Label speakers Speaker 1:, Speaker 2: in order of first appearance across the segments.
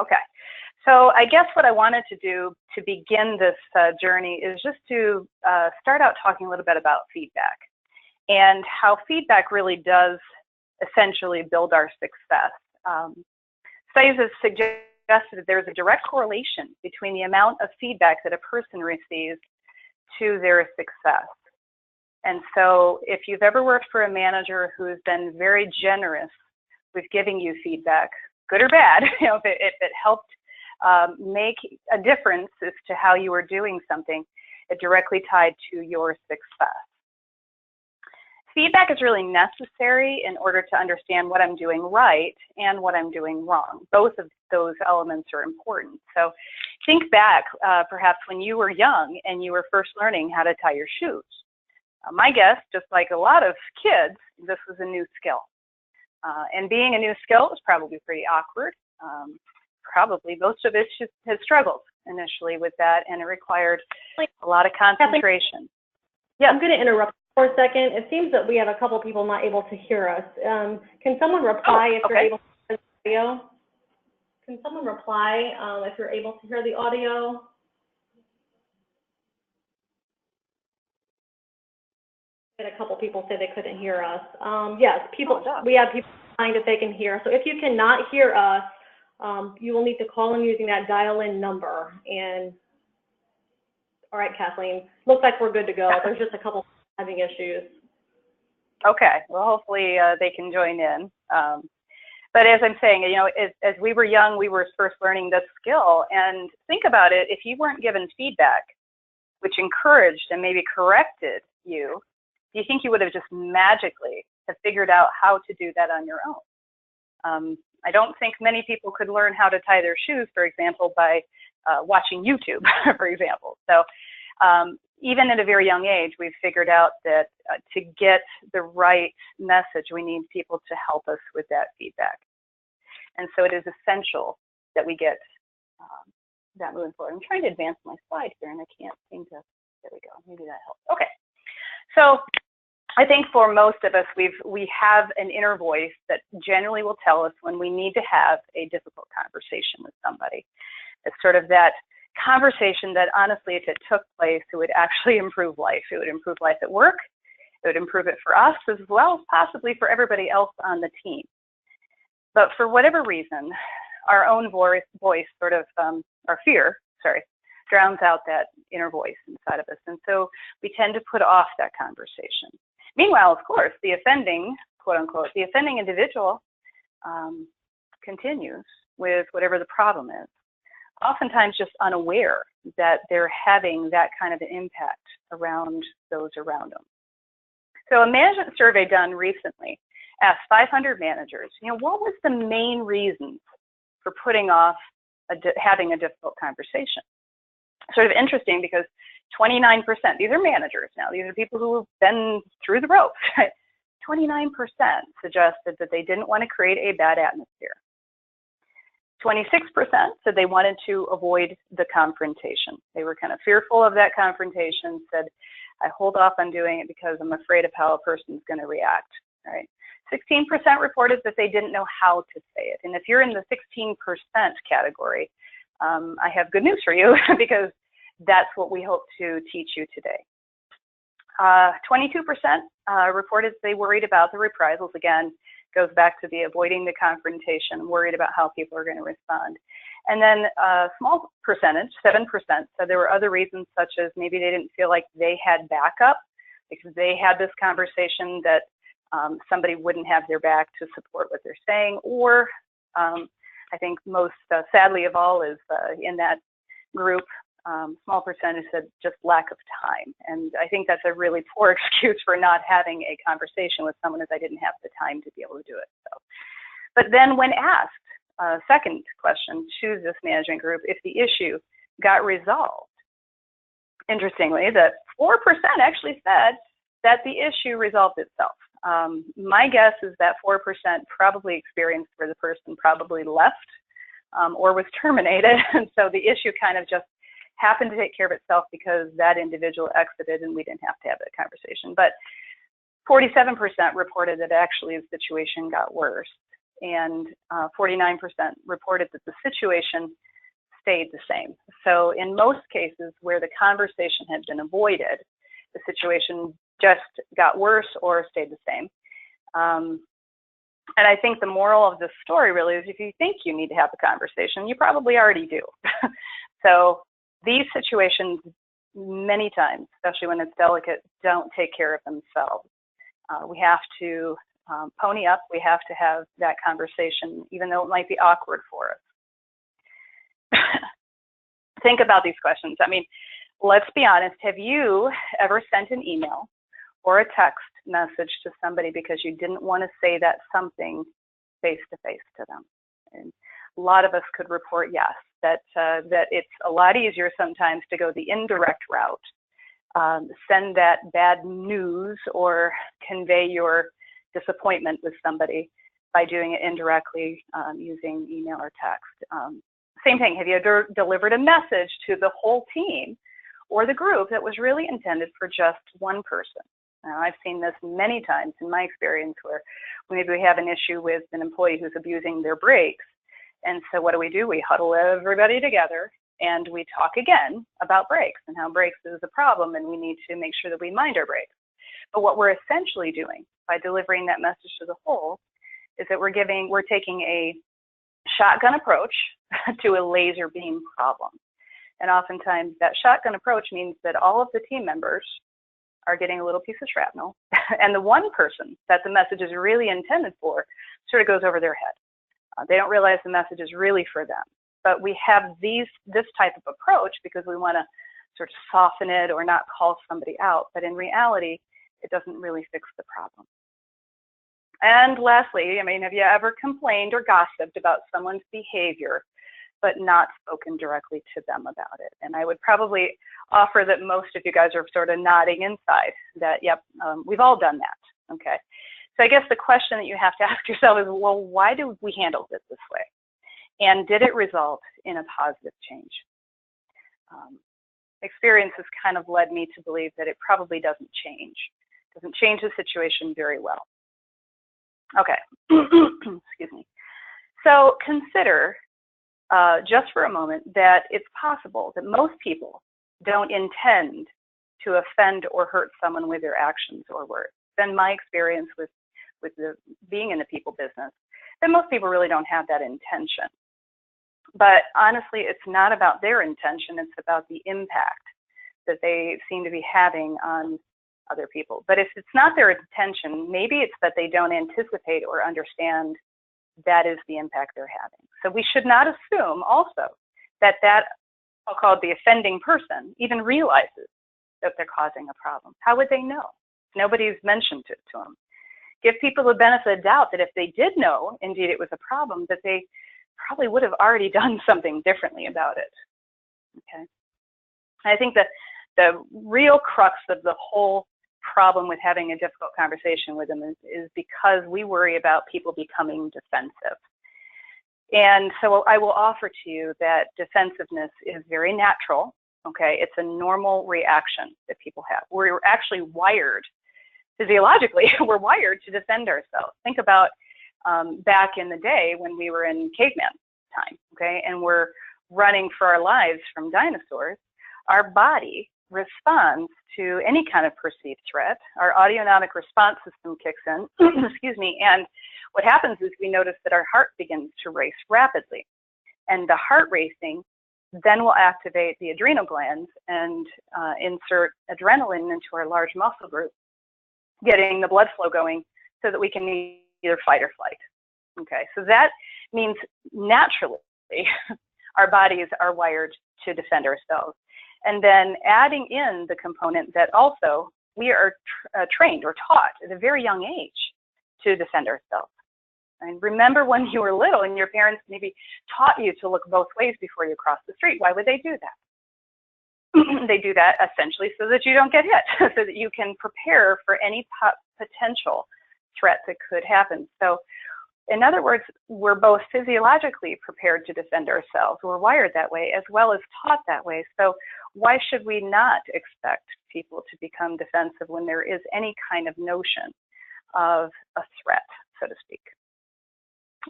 Speaker 1: Okay. So I guess what I wanted to do to begin this journey is just to start out talking a little bit about feedback and how feedback really does essentially build our success. Studies have suggested that there's a direct correlation between the amount of feedback that a person receives to their success. And so if you've ever worked for a manager who's been very generous with giving you feedback, good or bad, you know, if it helped make a difference as to how you were doing something, it directly tied to your success. Feedback is really necessary in order to understand what I'm doing right and what I'm doing wrong. Both of those elements are important. So think back perhaps when you were young and you were first learning how to tie your shoes. My guess, just like a lot of kids, this was a new skill. And being a new skill was probably pretty awkward. Probably most of us had struggled initially with that, and it required a lot of concentration.
Speaker 2: Yeah, I'm going to interrupt for a second. It seems that we have a couple people not able to hear us. Can someone reply if you're able to hear the audio? Can someone reply if you're able to hear the audio? We had a couple people say they couldn't hear us. Yes, we have people saying that they can hear. So if you cannot hear us, you will need to call in using that dial-in number. And all right, Kathleen, looks like we're good to go. There's just a couple having issues.
Speaker 1: Okay, well, hopefully they can join in. But as I'm saying, you know, as we were young, we were first learning this skill. And think about it, if you weren't given feedback, which encouraged and maybe corrected you, do you think you would have just magically have figured out how to do that on your own? I don't think many people could learn how to tie their shoes, for example, by watching YouTube, for example. So even at a very young age, we've figured out that to get the right message, we need people to help us with that feedback. And so it is essential that we get that moving forward. I'm trying to advance my slide here, and I can't seem to. There we go. Maybe that helps. Okay. So I think for most of us, we have an inner voice that generally will tell us when we need to have a difficult conversation with somebody. It's sort of that conversation that honestly, if it took place, it would actually improve life. It would improve life at work. It would improve it for us as well as possibly for everybody else on the team. But for whatever reason, our own voice sort of, our fear, drowns out that inner voice inside of us. And so we tend to put off that conversation. Meanwhile, of course, the offending, quote unquote, the offending individual continues with whatever the problem is, oftentimes just unaware that they're having that kind of an impact around those around them. So a management survey done recently asked 500 managers, you know, what was the main reasons for putting off having a difficult conversation? Sort of interesting because 29%, these are managers now, these are people who have been through the ropes, 29% suggested that they didn't want to create a bad atmosphere. 26% said they wanted to avoid the confrontation. They were kind of fearful of that confrontation, said, I hold off on doing it because I'm afraid of how a person's going to react, right? 16% reported that they didn't know how to say it. And if you're in the 16% category, I have good news for you because that's what we hope to teach you today. 22% reported they worried about the reprisals. Again, goes back to the avoiding the confrontation, worried about how people are going to respond. And then a small percentage, 7%, said there were other reasons such as maybe they didn't feel like they had backup because they had this conversation that somebody wouldn't have their back to support what they're saying, or I think most sadly of all is in that group, small percentage said just lack of time. And I think that's a really poor excuse for not having a conversation with someone, as I didn't have the time to be able to do it. So, but then when asked, second question to this management group, if the issue got resolved, interestingly, that 4% actually said that the issue resolved itself. My guess is that 4% probably experienced where the person probably left or was terminated. And so the issue kind of just happened to take care of itself because that individual exited and we didn't have to have that conversation. But 47% reported that actually the situation got worse. and 49% reported that the situation stayed the same. So in most cases where the conversation had been avoided, the situation just got worse or stayed the same. And I think the moral of this story really is if you think you need to have a conversation, you probably already do. So these situations, many times, especially when it's delicate, don't take care of themselves. We have to pony up. We have to have that conversation, even though it might be awkward for us. Think about these questions. I mean, let's be honest. Have you ever sent an email or a text message to somebody because you didn't want to say that something face-to-face to them? And a lot of us could report yes, that it's a lot easier sometimes to go the indirect route, send that bad news or convey your disappointment with somebody by doing it indirectly using email or text. Same thing, have you ever delivered a message to the whole team or the group that was really intended for just one person? Now, I've seen this many times in my experience where maybe we have an issue with an employee who's abusing their breaks. And so what do? We huddle everybody together and we talk again about breaks and how breaks is a problem and we need to make sure that we mind our breaks. But what we're essentially doing by delivering that message to the whole is that we're taking a shotgun approach to a laser beam problem. And oftentimes that shotgun approach means that all of the team members are getting a little piece of shrapnel, and the one person that the message is really intended for sort of goes over their head. They don't realize the message is really for them. But we have this type of approach because we want to sort of soften it or not call somebody out. But in reality, it doesn't really fix the problem. And lastly, I mean, have you ever complained or gossiped about someone's behavior but not spoken directly to them about it? And I would probably offer that most of you guys are sort of nodding inside that, yep, we've all done that, okay? So I guess the question that you have to ask yourself is, well, why do we handle it this way? And did it result in a positive change? Experience has kind of led me to believe that it probably doesn't change. It doesn't change the situation very well. Okay, excuse me. So consider just for a moment that it's possible that most people don't intend to offend or hurt someone with their actions or words. Then my experience with being in the people business, that most people really don't have that intention. But honestly, it's not about their intention, it's about the impact that they seem to be having on other people. But if it's not their intention, maybe it's that they don't anticipate or understand that is the impact they're having. So we should not assume also that I'll call it the offending person, even realizes that they're causing a problem. How would they know? Nobody's mentioned it to them. Give people the benefit of the doubt that if they did know, indeed it was a problem, that they probably would have already done something differently about it. Okay. I think that the real crux of the whole problem with having a difficult conversation with them is because we worry about people becoming defensive. And so I will offer to you that defensiveness is very natural, okay? It's a normal reaction that people have. We're actually wired, physiologically, we're wired to defend ourselves. Think about back in the day when we were in caveman time, okay? And we're running for our lives from dinosaurs. Our body responds to any kind of perceived threat. Our autonomic response system kicks in, excuse me, and what happens is we notice that our heart begins to race rapidly. And the heart racing then will activate the adrenal glands and insert adrenaline into our large muscle group, getting the blood flow going so that we can either fight or flight. Okay, so that means naturally our bodies are wired to defend ourselves. And then adding in the component that also we are trained or taught at a very young age to defend ourselves. And remember when you were little and your parents maybe taught you to look both ways before you cross the street. Why would they do that? They do that essentially so that you don't get hit, so that you can prepare for any potential threat that could happen. So in other words, we're both physiologically prepared to defend ourselves. We're wired that way as well as taught that way. So why should we not expect people to become defensive when there is any kind of notion of a threat, so to speak?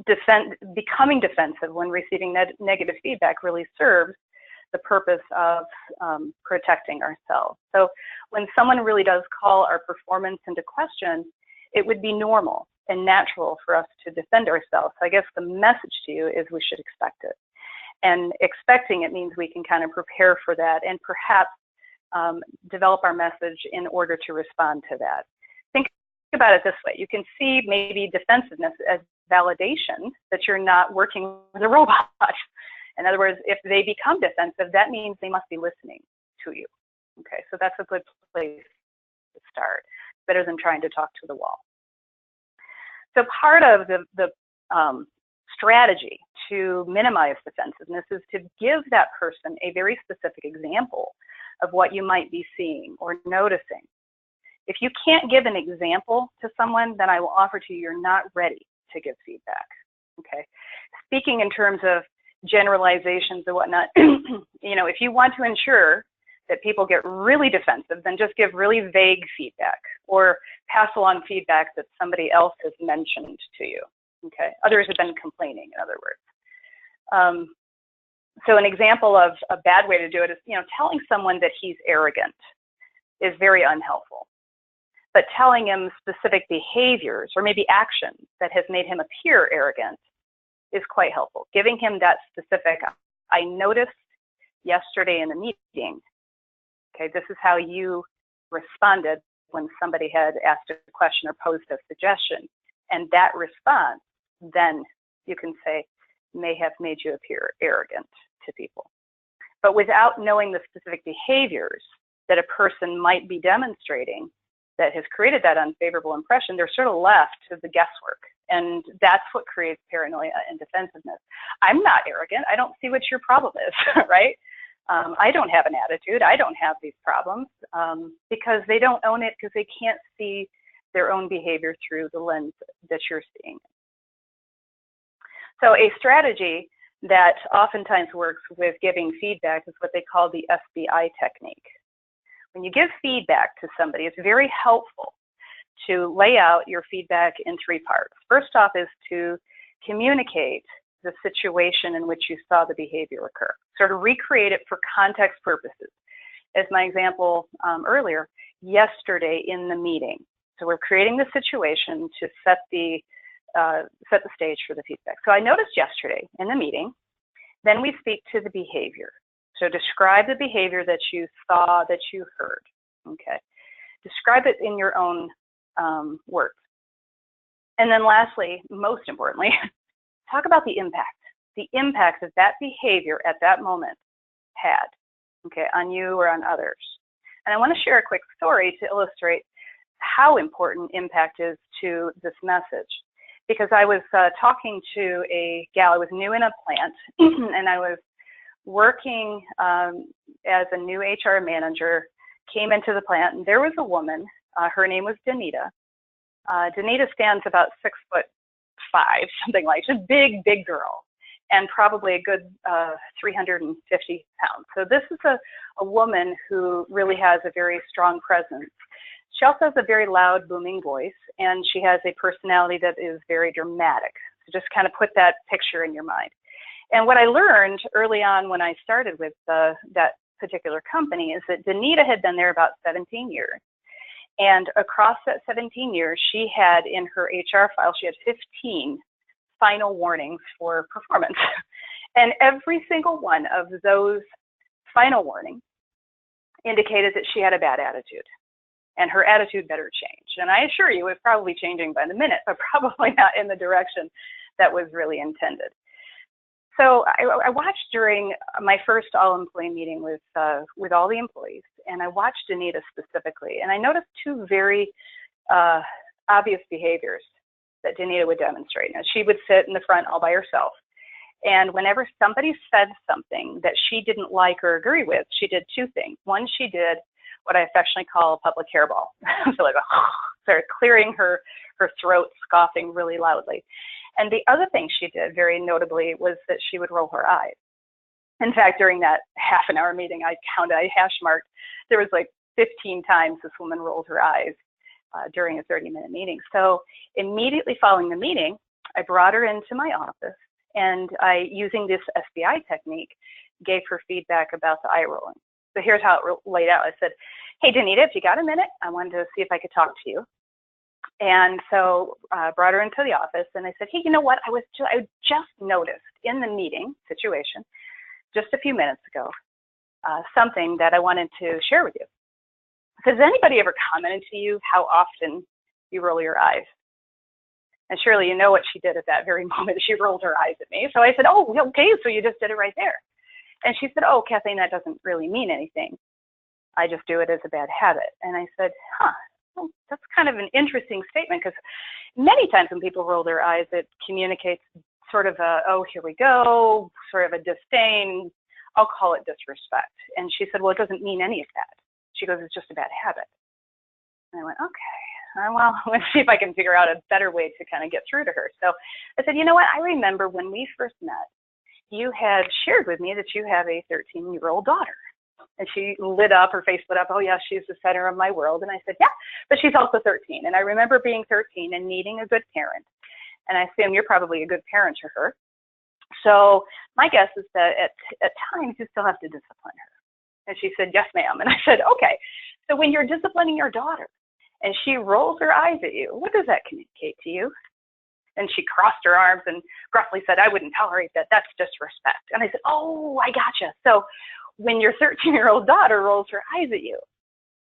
Speaker 1: becoming defensive when receiving negative feedback really serves the purpose of protecting ourselves. So when someone really does call our performance into question, it would be normal and natural for us to defend ourselves. So I guess the message to you is we should expect it. And expecting it means we can kind of prepare for that and perhaps develop our message in order to respond to that. Think about it this way. You can see maybe defensiveness as validation that you're not working with a robot. In other words, if they become defensive, that means they must be listening to you. Okay, so that's a good place to start. Better than trying to talk to the wall. So part of the strategy to minimize defensiveness is to give that person a very specific example of what you might be seeing or noticing. If you can't give an example to someone, then I will offer to you you're not ready to give feedback. Okay, speaking in terms of generalizations and whatnot, you know, if you want to ensure that people get really defensive, then just give really vague feedback or pass along feedback that somebody else has mentioned to you. Okay, others have been complaining, in other words. So an example of a bad way to do it is, you know, telling someone that he's arrogant is very unhelpful. But telling him specific behaviors or maybe actions that has made him appear arrogant is quite helpful. Giving him that specific, I noticed yesterday in the meeting, okay, this is how you responded when somebody had asked a question or posed a suggestion. And that response, then you can say, may have made you appear arrogant to people. But without knowing the specific behaviors that a person might be demonstrating that has created that unfavorable impression, they're sort of left to the guesswork. And that's what creates paranoia and defensiveness. I'm not arrogant. I don't see what your problem is, right? I don't have an attitude. I don't have these problems because they don't own it because they can't see their own behavior through the lens that you're seeing. So a strategy that oftentimes works with giving feedback is what they call the SBI technique. When you give feedback to somebody, it's very helpful to lay out your feedback in 3 parts. First off is to communicate the situation in which you saw the behavior occur, sort of recreate it for context purposes. As my example earlier, yesterday in the meeting. So we're creating the situation to set the stage for the feedback. So I noticed yesterday in the meeting, then we speak to the behavior. So describe the behavior that you saw, that you heard, okay? Describe it in your own words. And then lastly, most importantly, talk about the impact that that behavior at that moment had, okay, on you or on others. And I want to share a quick story to illustrate how important impact is to this message. Because I was talking to a gal, I was new in a plant, and I was working as a new HR manager, came into the plant, and there was a woman, her name was Danita. Danita stands about 6'5", something like, she's a big, big girl, and probably a good 350 pounds. So this is a woman who really has a very strong presence. She also has a very loud, booming voice, and she has a personality that is very dramatic. So just kind of put that picture in your mind. And what I learned early on when I started with that particular company is that Danita had been there about 17 years. And across that 17 years, she had in her HR file, she had 15 final warnings for performance. And every single one of those final warnings indicated that she had a bad attitude. And her attitude better change. And I assure you, it's probably changing by the minute, but probably not in the direction that was really intended. So I watched during my first all-employee meeting with all the employees, and I watched Danita specifically, and I noticed 2 very obvious behaviors that Danita would demonstrate. Now, she would sit in the front all by herself, and whenever somebody said something that she didn't like or agree with, she did 2 things. One, she did what I affectionately call a public hairball. So like started clearing her throat, scoffing really loudly. And the other thing she did very notably was that she would roll her eyes. In fact, during that half an hour meeting, I hash marked, there was like 15 times this woman rolled her eyes during a 30-minute meeting. So immediately following the meeting, I brought her into my office, and I, using this SBI technique, gave her feedback about the eye rolling. So here's how it laid out. I said, hey, Danita, if you got a minute, I wanted to see if I could talk to you. And so I brought her into the office, and I said, hey, you know what? I just noticed in the meeting situation just a few minutes ago something that I wanted to share with you. Has anybody ever commented to you how often you roll your eyes? And surely you know what she did at that very moment. She rolled her eyes at me. So I said, oh, okay, so you just did it right there. And she said, oh, Kathleen, that doesn't really mean anything. I just do it as a bad habit. And I said, well, that's kind of an interesting statement, because many times when people roll their eyes, it communicates sort of a, oh, here we go, sort of a disdain. I'll call it disrespect. And she said, well, it doesn't mean any of that. She goes, it's just a bad habit. And I went, okay, well, let's see if I can figure out a better way to kind of get through to her. So I said, you know what? I remember when we first met, you had shared with me that you have a 13-year-old daughter. And she lit up, her face lit up, oh yeah, she's the center of my world. And I said, yeah, but she's also 13. And I remember being 13 and needing a good parent. And I assume you're probably a good parent to her. So my guess is that at times you still have to discipline her. And she said, yes, ma'am. And I said, okay, so when you're disciplining your daughter and she rolls her eyes at you, what does that communicate to you? And she crossed her arms and gruffly said, I wouldn't tolerate that. That's disrespect. And I said, oh, I gotcha. So when your 13-year-old daughter rolls her eyes at you,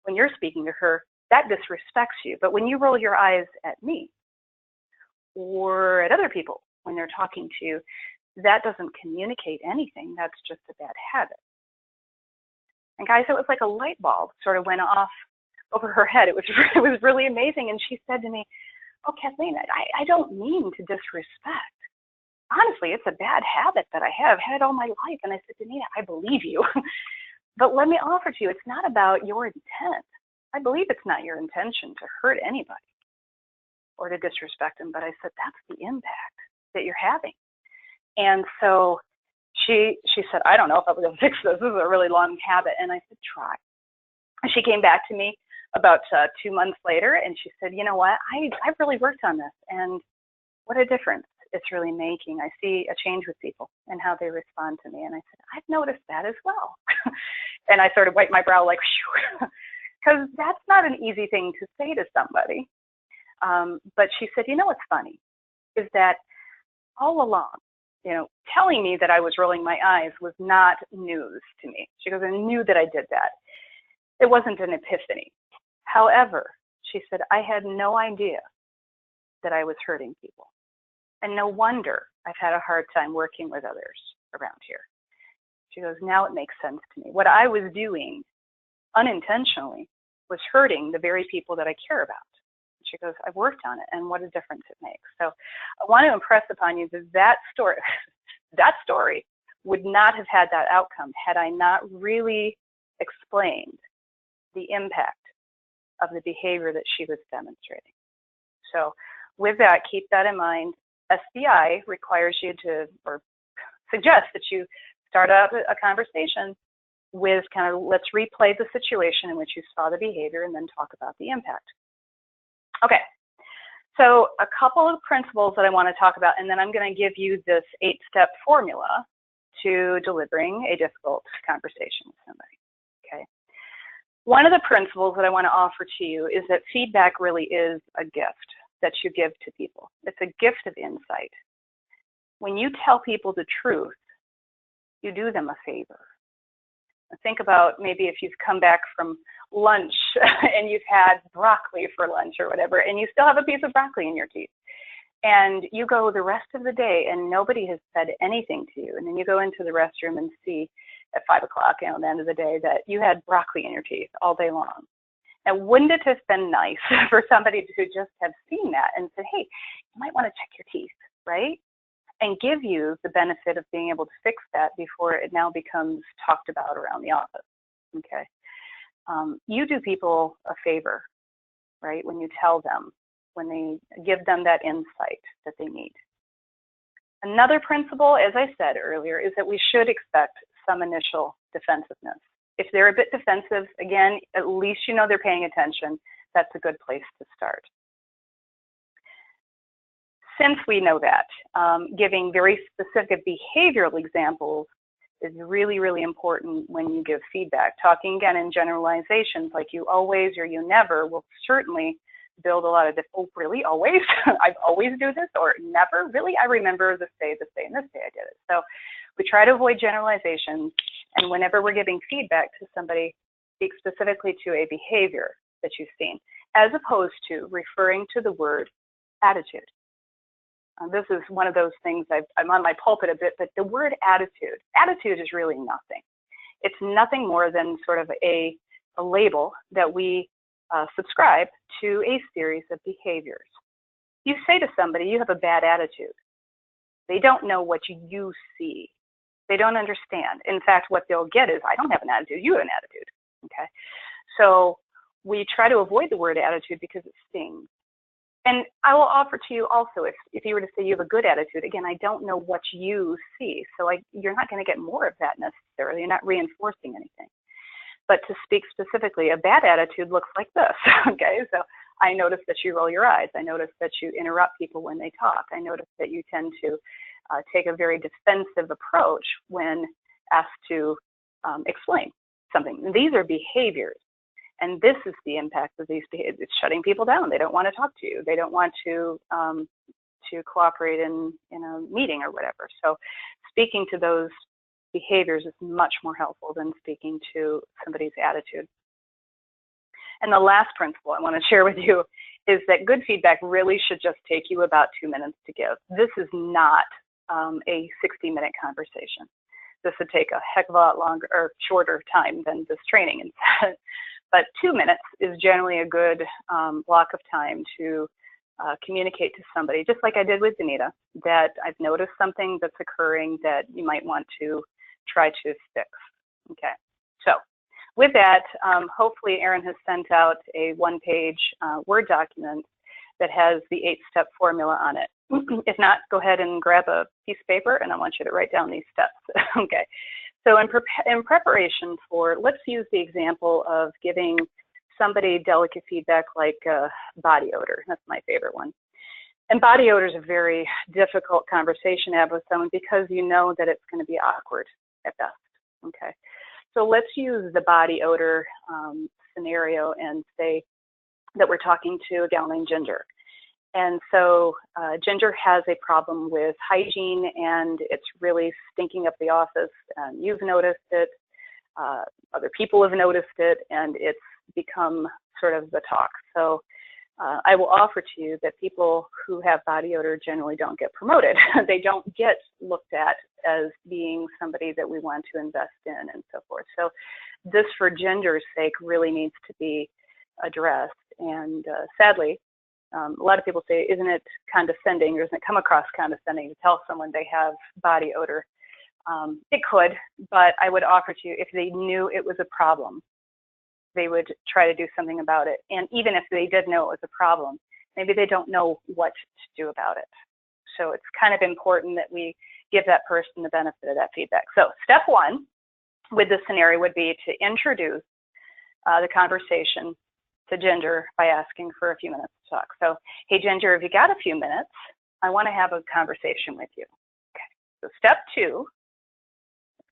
Speaker 1: when you're speaking to her, that disrespects you. But when you roll your eyes at me or at other people when they're talking to you, that doesn't communicate anything. That's just a bad habit. And guys, it was like a light bulb sort of went off over her head. It was really amazing. And she said to me, oh, Kathleen, I don't mean to disrespect. Honestly, it's a bad habit that I have had all my life. And I said, Danita, I believe you. But let me offer to you, it's not about your intent. I believe it's not your intention to hurt anybody or to disrespect them. But I said, that's the impact that you're having. And so she said, I don't know if I'm going to fix this. This is a really long habit. And I said, try. And she came back to me about 2 months later, and she said, you know what, I've really worked on this, and what a difference it's really making. I see a change with people and how they respond to me. And I said, I've noticed that as well. And I sort of wiped my brow like, because that's not an easy thing to say to somebody. But she said, you know what's funny is that all along, you know, telling me that I was rolling my eyes was not news to me. She goes, I knew that I did that. It wasn't an epiphany. However, she said, I had no idea that I was hurting people. And no wonder I've had a hard time working with others around here. She goes, now it makes sense to me. What I was doing unintentionally was hurting the very people that I care about. She goes, I've worked on it, and what a difference it makes. So I want to impress upon you that that story would not have had that outcome had I not really explained the impact of the behavior that she was demonstrating. So with that, keep that in mind. SBI requires you to, or suggests that you start out a conversation with kind of, let's replay the situation in which you saw the behavior and then talk about the impact. Okay, so a couple of principles that I want to talk about, and then I'm going to give you this 8-step formula to delivering a difficult conversation with somebody, okay? One of the principles that I want to offer to you is that feedback really is a gift that you give to people. It's a gift of insight. When you tell people the truth, you do them a favor. Think about maybe if you've come back from lunch and you've had broccoli for lunch or whatever, and you still have a piece of broccoli in your teeth. And you go the rest of the day and nobody has said anything to you. And then you go into the restroom and see at 5 o'clock, you know, at the end of the day, that you had broccoli in your teeth all day long. Now, wouldn't it have been nice for somebody to just have seen that and said, hey, you might want to check your teeth, right? And give you the benefit of being able to fix that before it now becomes talked about around the office, okay? You do people a favor, right, when you tell them, when they give them that insight that they need. Another principle, as I said earlier, is that we should expect some initial defensiveness. If they're a bit defensive, again, at least you know they're paying attention. That's a good place to start. since we know that, giving very specific behavioral examples is really, really important when you give feedback. Talking again in generalizations like you always or you never will certainly build a lot of, oh, really, always? I've always do this, or never? Really? I remember this day, and this day I did it. So we try to avoid generalizations, and whenever we're giving feedback to somebody, speak specifically to a behavior that you've seen, as opposed to referring to the word attitude. This is one of those things, I'm on my pulpit a bit, but the word attitude is really nothing. It's nothing more than sort of a label that we subscribe to a series of behaviors. You say to somebody, you have a bad attitude. They don't know what you see. They don't understand. In fact, what they'll get is, I don't have an attitude, you have an attitude, okay? So we try to avoid the word attitude because it stings. And I will offer to you also, if you were to say you have a good attitude, again, I don't know what you see, so you're not going to get more of that necessarily. You're not reinforcing anything. But to speak specifically, a bad attitude looks like this, okay? So I notice that you roll your eyes. I notice that you interrupt people when they talk. I notice that you tend to take a very defensive approach when asked to explain something. And these are behaviors. And this is the impact of these behaviors. It's shutting people down. They don't want to talk to you. They don't want to cooperate in a meeting or whatever. So speaking to those behaviors is much more helpful than speaking to somebody's attitude. And the last principle I want to share with you is that good feedback really should just take you about 2 minutes to give. This is not a 60-minute conversation. This would take a heck of a lot longer or shorter time than this training. But 2 minutes is generally a good block of time to communicate to somebody, just like I did with Anita, that I've noticed something that's occurring that you might want to try to fix. Okay, so with that, hopefully Erin has sent out a one-page Word document that has the 8-step formula on it. If not, go ahead and grab a piece of paper, and I want you to write down these steps. Okay. So in preparation for, let's use the example of giving somebody delicate feedback like body odor. That's my favorite one. And body odor is a very difficult conversation to have with someone because you know that it's going to be awkward at best. Okay. So let's use the body odor scenario and say that we're talking to a gal named Ginger. And so Ginger has a problem with hygiene, and it's really stinking up the office. You've noticed it, other people have noticed it, and it's become sort of the talk. So I will offer to you that people who have body odor generally don't get promoted. They don't get looked at as being somebody that we want to invest in and so forth. So this, for Ginger's sake, really needs to be addressed. And sadly, a lot of people say, isn't it condescending, or doesn't it come across condescending to tell someone they have body odor? It could, but I would offer to you, if they knew it was a problem, they would try to do something about it. And even if they did know it was a problem, maybe they don't know what to do about it. So it's kind of important that we give that person the benefit of that feedback. So step one with this scenario would be to introduce the conversation to Ginger by asking for a few minutes to talk. So, hey, Ginger, have you got a few minutes? I want to have a conversation with you. Okay. So step two,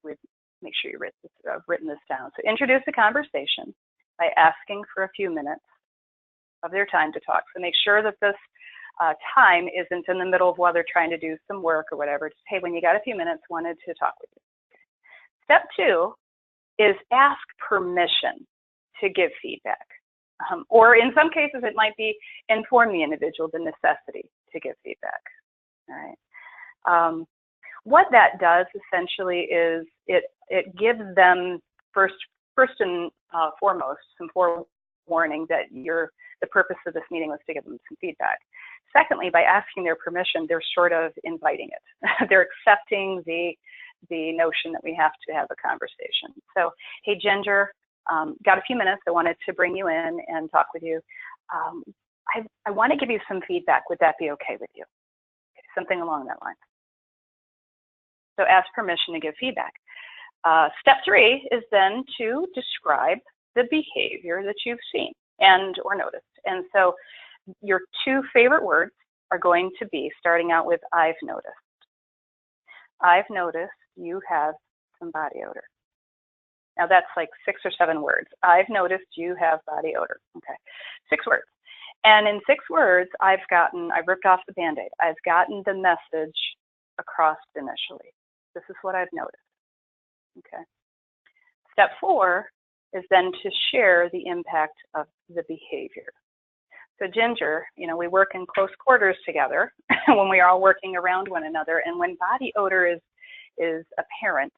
Speaker 1: make sure you've written this down. So introduce the conversation by asking for a few minutes of their time to talk. So make sure that this time isn't in the middle of while they're trying to do some work or whatever. Just, hey, when you got a few minutes, wanted to talk with you. Okay. Step two is ask permission to give feedback. Or in some cases, it might be inform the individual the necessity to give feedback. All right. What that does essentially is it gives them first and foremost some forewarning that the purpose of this meeting was to give them some feedback. Secondly, by asking their permission, they're sort of inviting it. They're accepting the notion that we have to have a conversation. So, hey, Ginger, got a few minutes. I wanted to bring you in and talk with you. I want to give you some feedback. Would that be okay with you? Okay, something along that line. So ask permission to give feedback. Step three is then to describe the behavior that you've seen or noticed. And so your two favorite words are going to be starting out with I've noticed. I've noticed you have some body odor. Now that's like 6 or 7 words. I've noticed you have body odor. Okay, 6 words. And in 6 words, I've ripped off the Band-Aid. I've gotten the message across initially. This is what I've noticed. Okay. Step 4 is then to share the impact of the behavior. So Ginger, we work in close quarters together when we are all working around one another, and when body odor is apparent,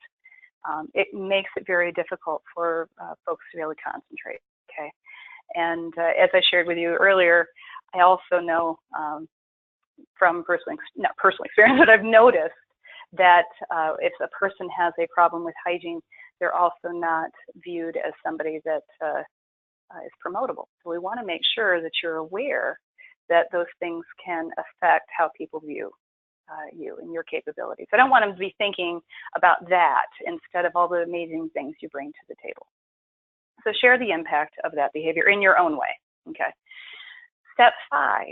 Speaker 1: it makes it very difficult for folks to be able to concentrate, okay? And as I shared with you earlier, I also know from not personal experience, but I've noticed that if a person has a problem with hygiene, they're also not viewed as somebody that is promotable. So we want to make sure that you're aware that those things can affect how people view you and your capabilities. I don't want them to be thinking about that instead of all the amazing things you bring to the table. So share the impact of that behavior in your own way, okay? Step 5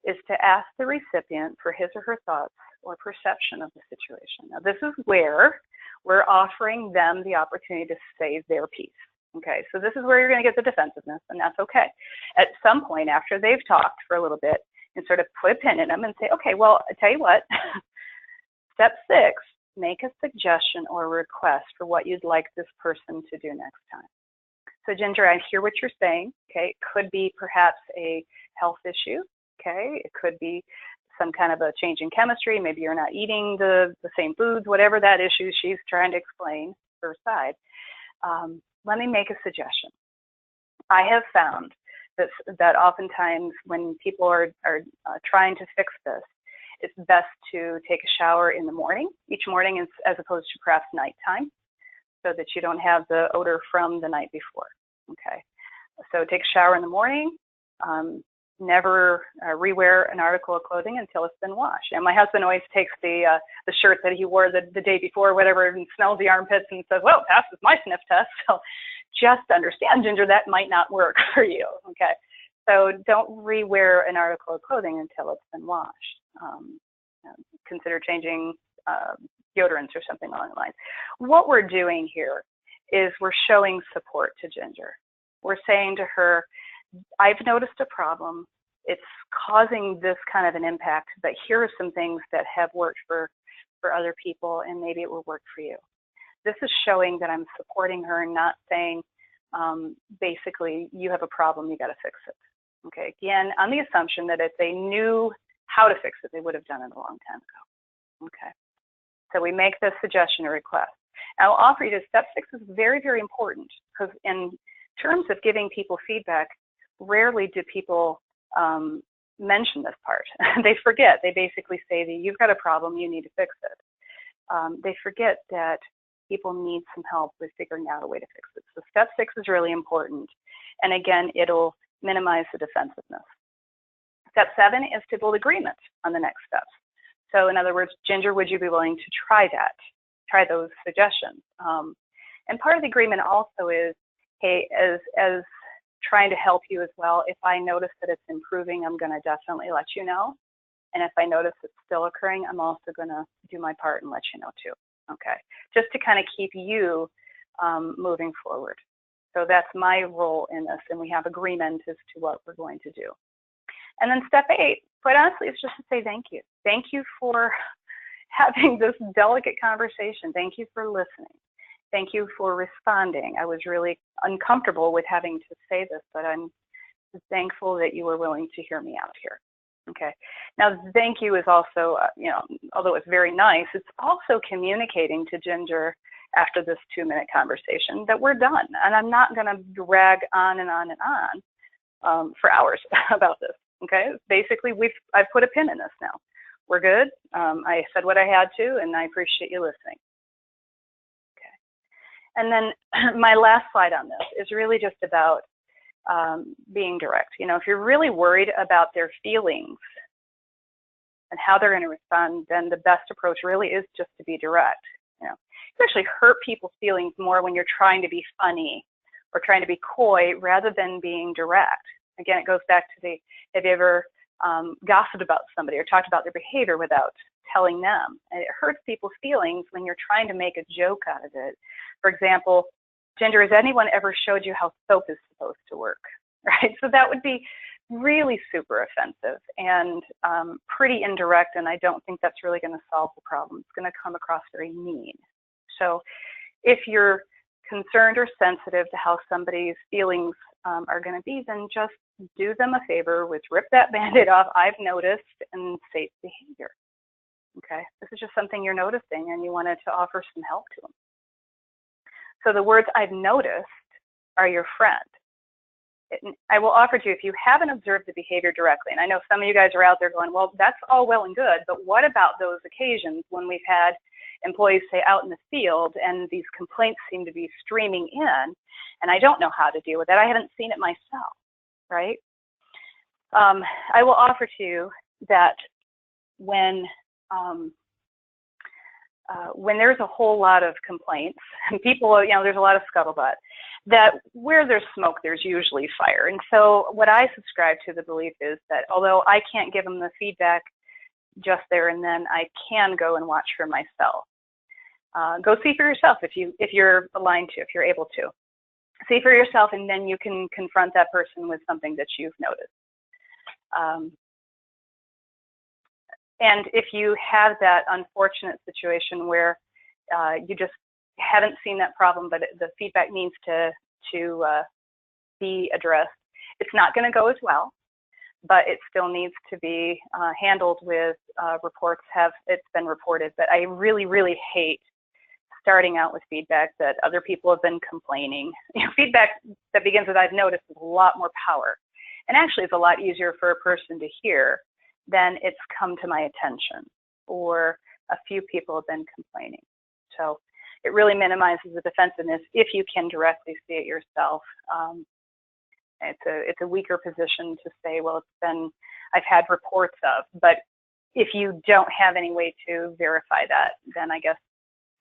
Speaker 1: is to ask the recipient for his or her thoughts or perception of the situation. Now this is where we're offering them the opportunity to say their piece. Okay, so this is where you're going to get the defensiveness, and that's okay. At some point after they've talked for a little bit, and sort of put a pin in them and say, okay, well, I tell you what, step 6, make a suggestion or request for what you'd like this person to do next time. So Ginger, I hear what you're saying, okay? It could be perhaps a health issue, okay? It could be some kind of a change in chemistry. Maybe you're not eating the same foods, whatever that issue she's trying to explain her side. Let me make a suggestion. I have found that oftentimes when people are trying to fix this, it's best to take a shower in the morning, each morning, as opposed to perhaps nighttime, so that you don't have the odor from the night before. Okay, so take a shower in the morning. Never rewear an article of clothing until it's been washed. And my husband always takes the shirt that he wore the day before, whatever, and smells the armpits and says, well, passes my sniff test. So just understand, Ginger, that might not work for you, okay? So don't rewear an article of clothing until it's been washed. Consider changing deodorants or something along the lines. What we're doing here is we're showing support to Ginger. We're saying to her, I've noticed a problem. It's causing this kind of an impact, but here are some things that have worked for other people, and maybe it will work for you. This is showing that I'm supporting her and not saying, basically, you have a problem, you got to fix it. Okay, again, on the assumption that if they knew how to fix it, they would have done it a long time ago. Okay, so we make this suggestion or request. I will offer you this. Step 6 is very, very important, because in terms of giving people feedback, rarely do people mention this part. They forget. They basically say that you've got a problem, you need to fix it. They forget that people need some help with figuring out a way to fix it. So step 6 is really important. And again, it'll minimize the defensiveness. Step 7 is to build agreement on the next steps. So in other words, Ginger, would you be willing to try that? Try those suggestions. And part of the agreement also is, hey, as trying to help you as well, if I notice that it's improving, I'm going to definitely let you know. And if I notice it's still occurring, I'm also going to do my part and let you know too. Okay, just to kind of keep you moving forward. So that's my role in this, and we have agreement as to what we're going to do. And then step 8, quite honestly, is just to say thank you. Thank you for having this delicate conversation. Thank you for listening. Thank you for responding. I was really uncomfortable with having to say this, but I'm thankful that you were willing to hear me out here. Okay. Now, thank you is also, although it's very nice, it's also communicating to Ginger after this 2-minute conversation that we're done. And I'm not going to drag on and on and on for hours about this. Okay. Basically, I've put a pin in this now. We're good. I said what I had to, and I appreciate you listening. And then my last slide on this is really just about being direct. If you're really worried about their feelings and how they're going to respond, then the best approach really is just to be direct. You actually hurt people's feelings more when you're trying to be funny or trying to be coy rather than being direct. Again, it goes back to have you ever gossiped about somebody or talked about their behavior without telling them. And it hurts people's feelings when you're trying to make a joke out of it. For example, Ginger, has anyone ever showed you how soap is supposed to work? Right? So that would be really super offensive and pretty indirect, and I don't think that's really going to solve the problem. It's going to come across very mean. So if you're concerned or sensitive to how somebody's feelings are going to be, then just do them a favor with rip that Band-Aid off, I've noticed, and safe behavior. Okay, this is just something you're noticing and you wanted to offer some help to them. So the words I've noticed are your friend. I will offer to you, if you haven't observed the behavior directly, and I know some of you guys are out there going, well, that's all well and good, but what about those occasions when we've had employees, say, out in the field and these complaints seem to be streaming in, and I don't know how to deal with that. I haven't seen it myself, right? I will offer to you that when there's a whole lot of complaints and people, you know, there's a lot of scuttlebutt, that where there's smoke, there's usually fire. And so what I subscribe to the belief is that although I can't give them the feedback just there and then, I can go and watch for myself. Go see for yourself if you're aligned to, if you're able to. See for yourself, and then you can confront that person with something that you've noticed. And if you have that unfortunate situation where you just haven't seen that problem, but the feedback needs to be addressed, it's not going to go as well, but it still needs to be handled with reports. It's been reported. But I really, really hate starting out with feedback that other people have been complaining. You know, feedback that begins with I've noticed is a lot more power, and actually it's a lot easier for a person to hear than it's come to my attention or a few people have been complaining. So it really minimizes the defensiveness if you can directly see it yourself. It's a weaker position to say, well, I've had reports of, but if you don't have any way to verify that, then I guess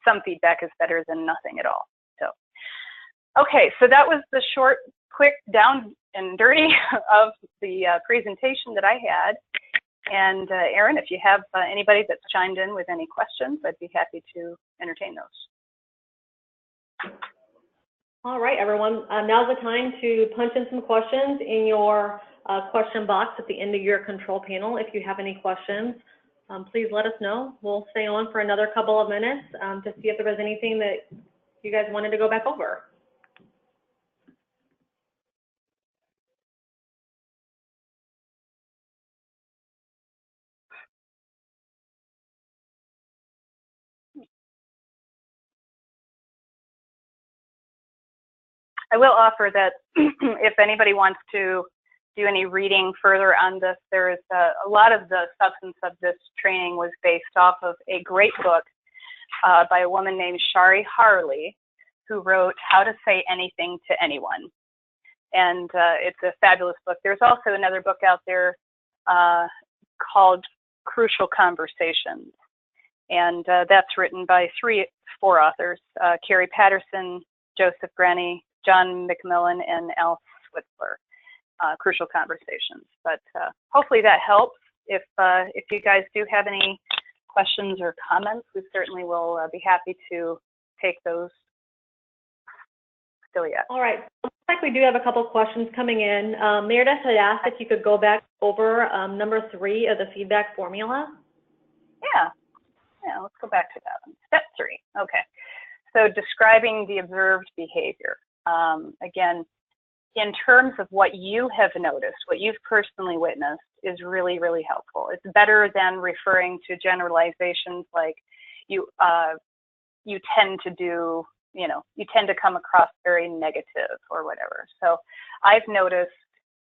Speaker 1: some feedback is better than nothing at all. So, okay, so that was the short, quick, down and dirty of the presentation that I had. And Erin, if you have anybody that's chimed in with any questions, I'd be happy to entertain those.
Speaker 2: All right, everyone. Now's the time to punch in some questions in your question box at the end of your control panel. If you have any questions, please let us know. We'll stay on for another couple of minutes to see if there was anything that you guys wanted to go back over.
Speaker 1: I will offer that if anybody wants to do any reading further on this, there's a lot of the substance of this training was based off of a great book by a woman named Shari Harley, who wrote How to Say Anything to Anyone. And it's a fabulous book. There's also another book out there called Crucial Conversations. And that's written by four authors, Carrie Patterson, Joseph Grenny, John McMillan, and Al Switzler. Crucial Conversations. But hopefully that helps. If you guys do have any questions or comments, we certainly will be happy to take those. Still yet.
Speaker 2: All right. Looks like we do have a couple questions coming in. Meredith had asked if you could go back over number 3 of the feedback formula.
Speaker 1: Yeah, let's go back to that one. Step 3. Okay. So describing the observed behavior. Again, in terms of what you have noticed, what you've personally witnessed is really, really helpful. It's better than referring to generalizations like you tend to do, you tend to come across very negative or whatever. So I've noticed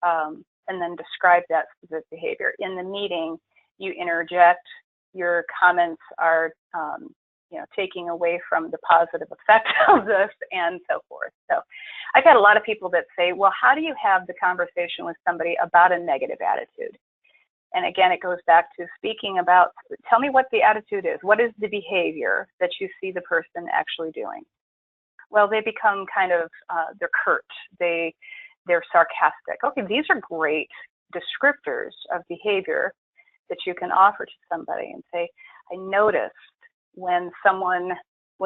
Speaker 1: and then describe that specific behavior. In the meeting, you interject, your comments are taking away from the positive effect of this and so forth. So I've had a lot of people that say, well, how do you have the conversation with somebody about a negative attitude? And again, it goes back to speaking about, tell me what the attitude is. What is the behavior that you see the person actually doing? Well, they become kind of, they're curt. They're sarcastic. Okay, these are great descriptors of behavior that you can offer to somebody and say, I noticed when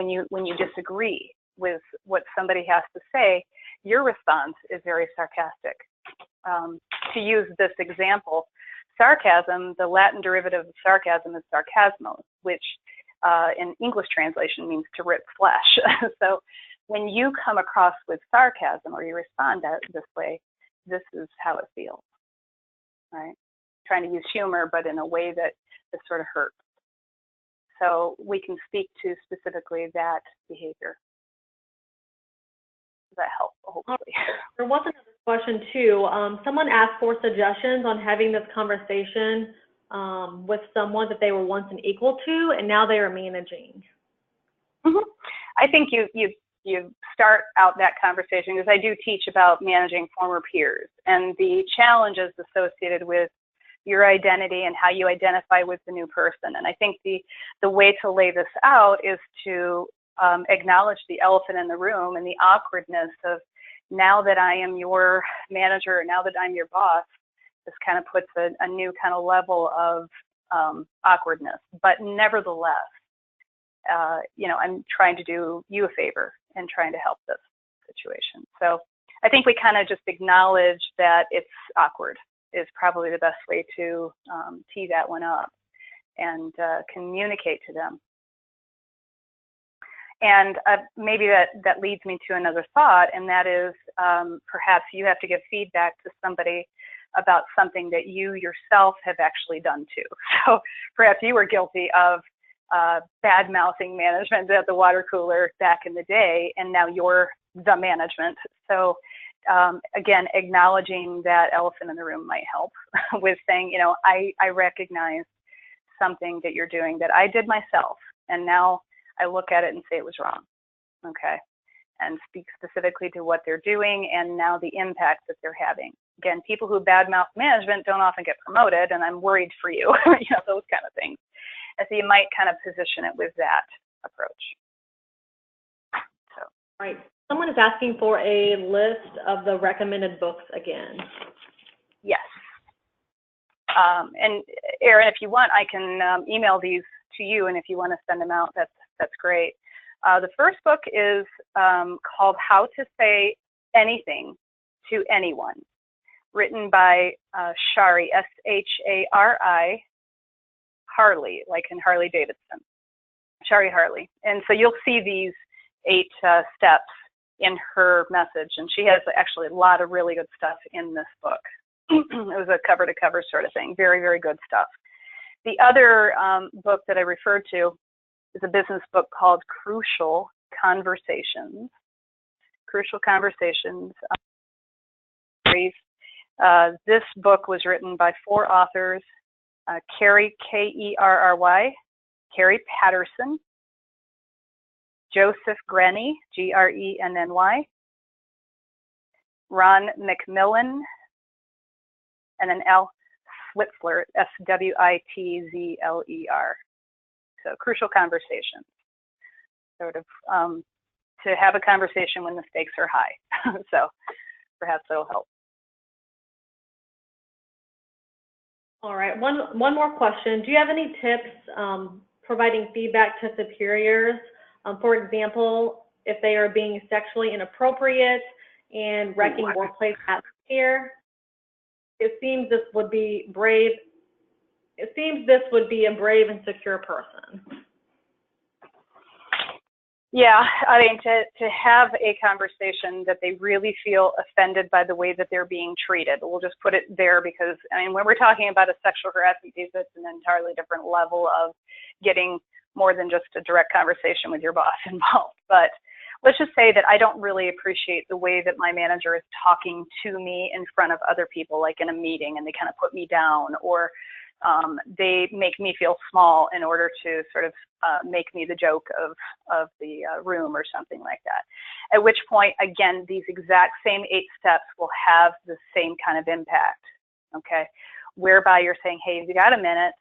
Speaker 1: you disagree with what somebody has to say, your response is very sarcastic. To use this example, sarcasm, the Latin derivative of sarcasm is sarcasmo, which in English translation means to rip flesh. So when you come across with sarcasm or you respond this way, this is how it feels, right? Trying to use humor, but in a way that sort of hurts. So we can speak to specifically that behavior. Does that help, hopefully?
Speaker 2: There was another question too. Someone asked for suggestions on having this conversation with someone that they were once an equal to, and now they are managing.
Speaker 1: Mm-hmm. I think you start out that conversation, because I do teach about managing former peers and the challenges associated with your identity and how you identify with the new person. And I think the way to lay this out is to acknowledge the elephant in the room and the awkwardness of, now that I am your manager, now that I'm your boss, this kind of puts a new kind of level of awkwardness. But nevertheless, I'm trying to do you a favor and trying to help this situation. So I think we kind of just acknowledge that it's awkward is probably the best way to tee that one up and communicate to them. And maybe that leads me to another thought, and that is perhaps you have to give feedback to somebody about something that you yourself have actually done too. So perhaps you were guilty of bad-mouthing management at the water cooler back in the day, and now you're the management. So again, acknowledging that elephant in the room might help with saying, I recognize something that you're doing that I did myself, and now I look at it and say it was wrong, okay? And speak specifically to what they're doing and now the impact that they're having. Again, people who badmouth management don't often get promoted, and I'm worried for you, those kind of things. And so you might kind of position it with that approach. So.
Speaker 2: Right. Someone is asking for a list of the recommended books again.
Speaker 1: Yes. And Erin, if you want, I can email these to you, and if you want to send them out, that's great. The first book is called How to Say Anything to Anyone, written by Shari, S-H-A-R-I, Harley, like in Harley Davidson, Shari Harley. And so you'll see these 8 steps in her message, and she has actually a lot of really good stuff in this book. It was a cover-to-cover sort of thing, very, very good stuff. The other book that I referred to is a business book called Crucial Conversations. Crucial Conversations. This book was written by 4 authors, Kerry, K-E-R-R-Y, Kerry Patterson, Joseph Grenny, G-R-E-N-N-Y, Ron McMillan, and then Al Switzler, S-W-I-T-Z-L-E-R. So Crucial Conversations, sort of to have a conversation when the stakes are high. So perhaps that'll help.
Speaker 2: All right, one more question. Do you have any tips providing feedback to superiors? For example, if they are being sexually inappropriate and wrecking workplace atmosphere, it seems this would be brave. It seems this would be a brave and secure person.
Speaker 1: Yeah, I mean, to have a conversation that they really feel offended by the way that they're being treated. We'll just put it there because, I mean, when we're talking about a sexual harassment case, it's an entirely different level of getting more than just a direct conversation with your boss involved. But let's just say that I don't really appreciate the way that my manager is talking to me in front of other people, like in a meeting, and they kind of put me down, or they make me feel small in order to sort of make me the joke of the room or something like that. At which point, again, these exact same 8 steps will have the same kind of impact, okay? Whereby you're saying, hey, have you got a minute?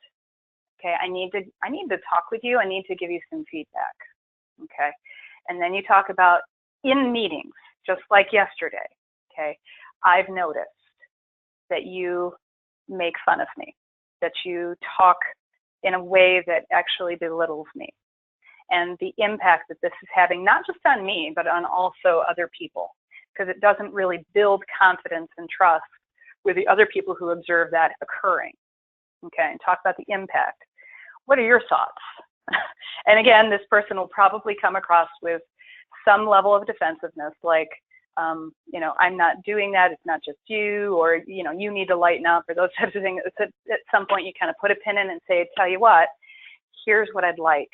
Speaker 1: Okay, I need to talk with you. I need to give you some feedback, okay? And then you talk about in meetings, just like yesterday, okay? I've noticed that you make fun of me, that you talk in a way that actually belittles me, and the impact that this is having, not just on me, but on also other people, because it doesn't really build confidence and trust with the other people who observe that occurring. Okay, and talk about the impact. What are your thoughts? And again, this person will probably come across with some level of defensiveness, like, you know, I'm not doing that, it's not just you, or, you know, you need to lighten up, or those types of things. At some point, you kind of put a pin in and say, tell you what, here's what I'd like.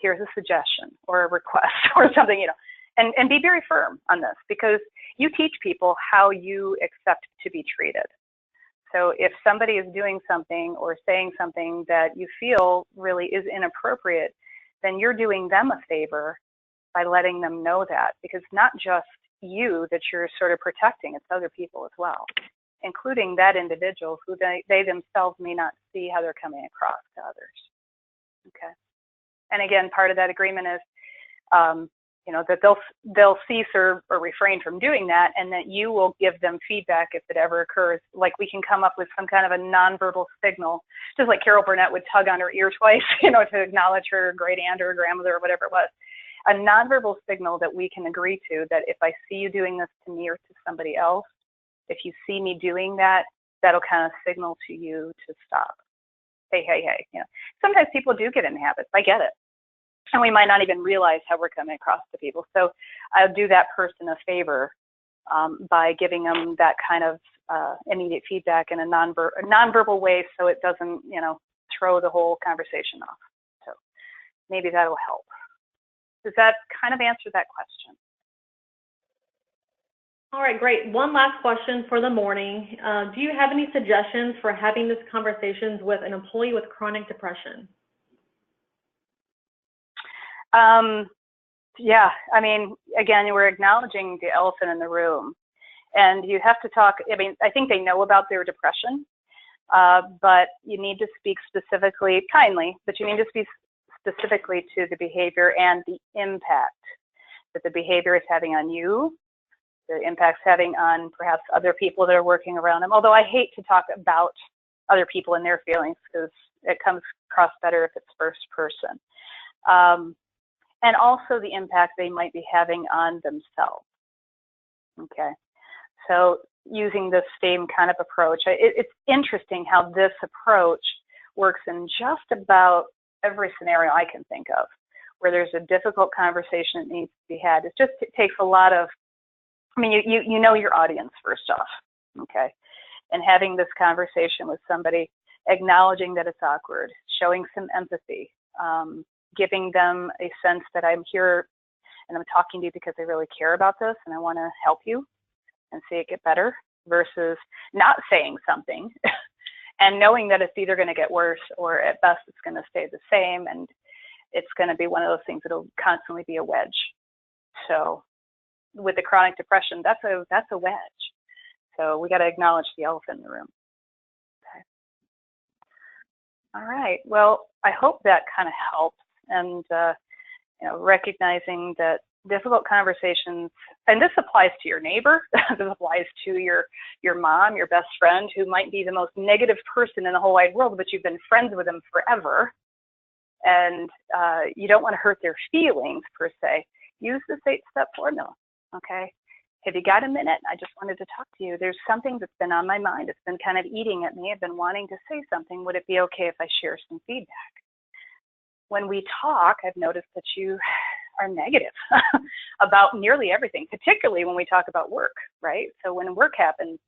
Speaker 1: Here's a suggestion or a request or something, you know, and be very firm on this, because you teach people how you accept to be treated. So if somebody is doing something or saying something that you feel really is inappropriate, then you're doing them a favor by letting them know that, because not just you that you're sort of protecting, it's other people as well, including that individual who they themselves may not see how they're coming across to others. Okay. And again, part of that agreement is, you know, that they'll cease or refrain from doing that, and that you will give them feedback if it ever occurs. Like, we can come up with some kind of a nonverbal signal, just like Carol Burnett would tug on her ear twice, you know, to acknowledge her great aunt or grandmother or whatever it was. A nonverbal signal that we can agree to, that if I see you doing this to me or to somebody else, if you see me doing that, that'll kind of signal to you to stop. Hey, hey, hey. You know, sometimes people do get in habits. I get it. And we might not even realize how we're coming across to people. So I'll do that person a favor by giving them that kind of immediate feedback in a nonverbal way, so it doesn't, you know, throw the whole conversation off. So maybe that'll help. Does that kind of answer that question?
Speaker 2: All right, great. One last question for the morning. Do you have any suggestions for having these conversations with an employee with chronic depression?
Speaker 1: Yeah, I mean, again, we're acknowledging the elephant in the room, and you have to talk. I mean, I think they know about their depression, but you need to speak specifically, kindly, but you need to speak specifically to the behavior and the impact that the behavior is having on you, the impact's having on perhaps other people that are working around them. Although I hate to talk about other people and their feelings, because it comes across better if it's first person. And also the impact they might be having on themselves. Okay, so using this same kind of approach, it's interesting how this approach works in just about every scenario I can think of, where there's a difficult conversation that needs to be had. It takes a lot of, I mean, you know your audience first off, okay? And having this conversation with somebody, acknowledging that it's awkward, showing some empathy, giving them a sense that I'm here and I'm talking to you because I really care about this and I want to help you and see it get better, versus not saying something and knowing that it's either going to get worse or at best it's going to stay the same, and it's going to be one of those things that'll constantly be a wedge. So with the chronic depression, that's a wedge. So we got to acknowledge the elephant in the room. Okay. All right. Well, I hope that kind of helps. And you know, recognizing that difficult conversations, and this applies to your neighbor, this applies to your mom, your best friend, who might be the most negative person in the whole wide world, but you've been friends with them forever, and you don't want to hurt their feelings per se. Use this 8-step formula. Okay. Have you got a minute? I just wanted to talk to you. There's something that's been on my mind. It's been kind of eating at me. I've been wanting to say something. Would it be okay if I share some feedback? When we talk, I've noticed that you are negative about nearly everything, particularly when we talk about work, right? So when work happens,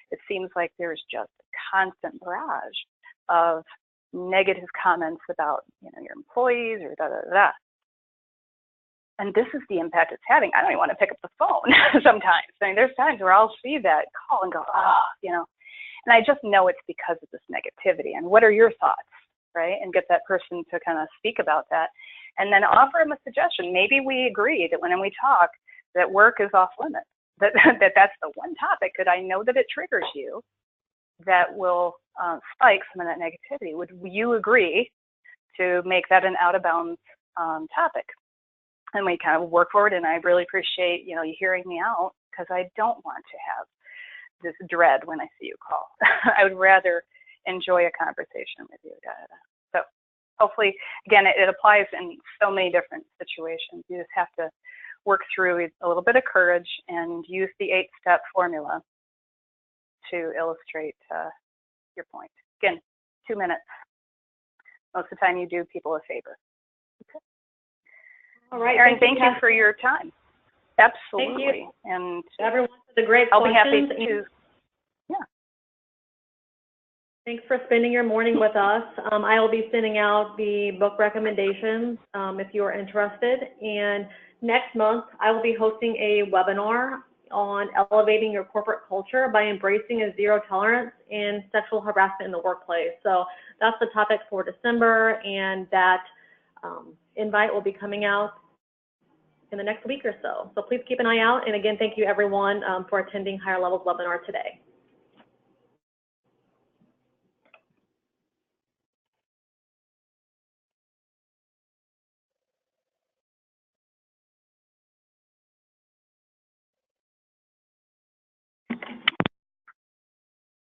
Speaker 1: it seems like there's just a constant barrage of negative comments about, you know, your employees or da da da. And this is the impact it's having. I don't even want to pick up the phone sometimes. I mean, there's times where I'll see that call and go, oh, you know, and I just know it's because of this negativity. And what are your thoughts, right? And get that person to kind of speak about that. And then offer them a suggestion. Maybe we agree that when we talk, that work is off limits, that's the one topic that I know that it triggers you that will spike some of that negativity. Would you agree to make that an out of bounds topic? And we kind of work forward, and I really appreciate, you know, you hearing me out, because I don't want to have this dread when I see you call. I would rather enjoy a conversation with you. So hopefully, again, it applies in so many different situations. You just have to work through a little bit of courage and use the 8-step formula to illustrate your point. Again, 2 minutes. Most of the time you do people a favor. Okay.
Speaker 2: All right.
Speaker 1: Erin, thank you for your time. Absolutely.
Speaker 2: Thank you.
Speaker 1: And
Speaker 2: everyone for the great
Speaker 1: I'll
Speaker 2: questions.
Speaker 1: be happy to, yeah.
Speaker 2: Thanks for spending your morning with us. I will be sending out the book recommendations if you are interested. And next month, I will be hosting a webinar on elevating your corporate culture by embracing a zero tolerance in sexual harassment in the workplace. So that's the topic for December, and that invite will be coming out in the next week or so. So please keep an eye out. And again, thank you everyone for attending HireLevel's webinar today.